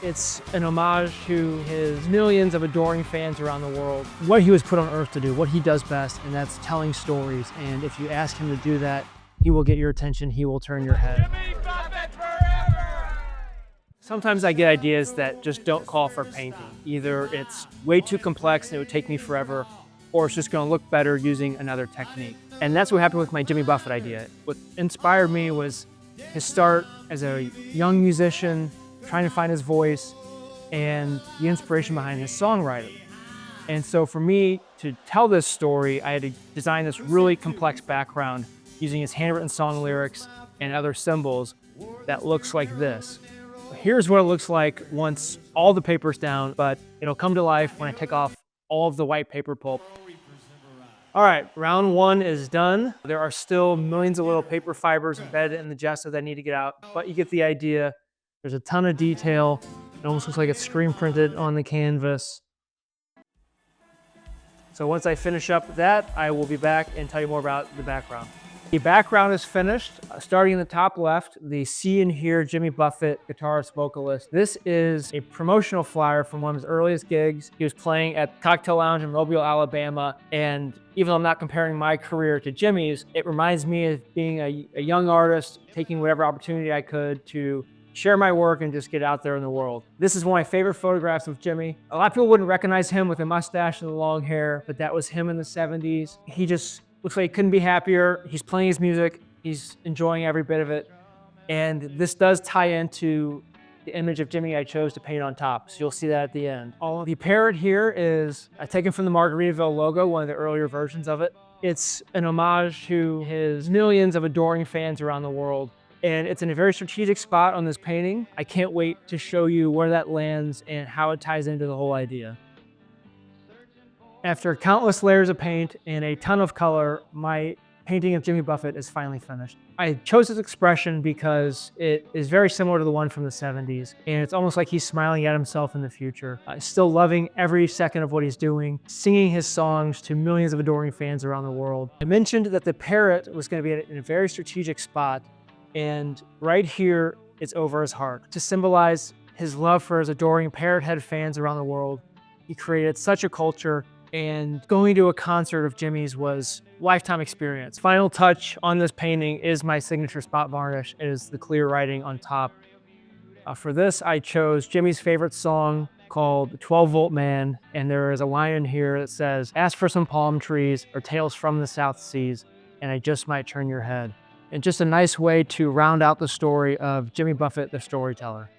It's an homage to his millions of adoring fans around the world. What he was put on earth to do, what he does best, and that's telling stories. And if you ask him to do that, he will get your attention, he will turn your head. Jimmy Buffett forever! Sometimes I get ideas that just don't call for painting. Either it's way too complex and it would take me forever, or it's just gonna look better using another technique. And that's what happened with my Jimmy Buffett idea. What inspired me was his start as a young musician, trying to find his voice, and the inspiration behind his songwriting. And so for me to tell this story, I had to design this really complex background using his handwritten song lyrics and other symbols that looks like this. Here's what it looks like once all the paper's down, but it'll come to life when I take off all of the white paper pulp. All right, round one is done. There are still millions of little paper fibers embedded in the gesso that need to get out, but you get the idea. There's a ton of detail. It almost looks like it's screen printed on the canvas. So once I finish up that, I will be back and tell you more about the background. The background is finished. Starting in the top left, the See and Hear Jimmy Buffett, guitarist, vocalist. This is a promotional flyer from one of his earliest gigs. He was playing at Cocktail Lounge in Mobile, Alabama. And even though I'm not comparing my career to Jimmy's, it reminds me of being a young artist, taking whatever opportunity I could to share my work and just get out there in the world. This is one of my favorite photographs of Jimmy. A lot of people wouldn't recognize him with a mustache and the long hair, but that was him in the 70s. He just looks like he couldn't be happier. He's playing his music. He's enjoying every bit of it. And this does tie into the image of Jimmy I chose to paint on top. So you'll see that at the end. The parrot here is taken from the Margaritaville logo, one of the earlier versions of it. It's an homage to his millions of adoring fans around the world. And it's in a very strategic spot on this painting. I can't wait to show you where that lands and how it ties into the whole idea. After countless layers of paint and a ton of color, my painting of Jimmy Buffett is finally finished. I chose this expression because it is very similar to the one from the 70s, and it's almost like he's smiling at himself in the future. Still loving every second of what he's doing, singing his songs to millions of adoring fans around the world. I mentioned that the parrot was going to be in a very strategic spot, and right here, it's over his heart. To symbolize his love for his adoring Parrothead fans around the world, he created such a culture, and going to a concert of Jimmy's was a lifetime experience. Final touch on this painting is my signature spot varnish. It is the clear writing on top. For this, I chose Jimmy's favorite song called 12-Volt Man, and there is a line in here that says, "Ask for some palm trees or tales from the South Seas, and I just might turn your head." And just a nice way to round out the story of Jimmy Buffett, the storyteller.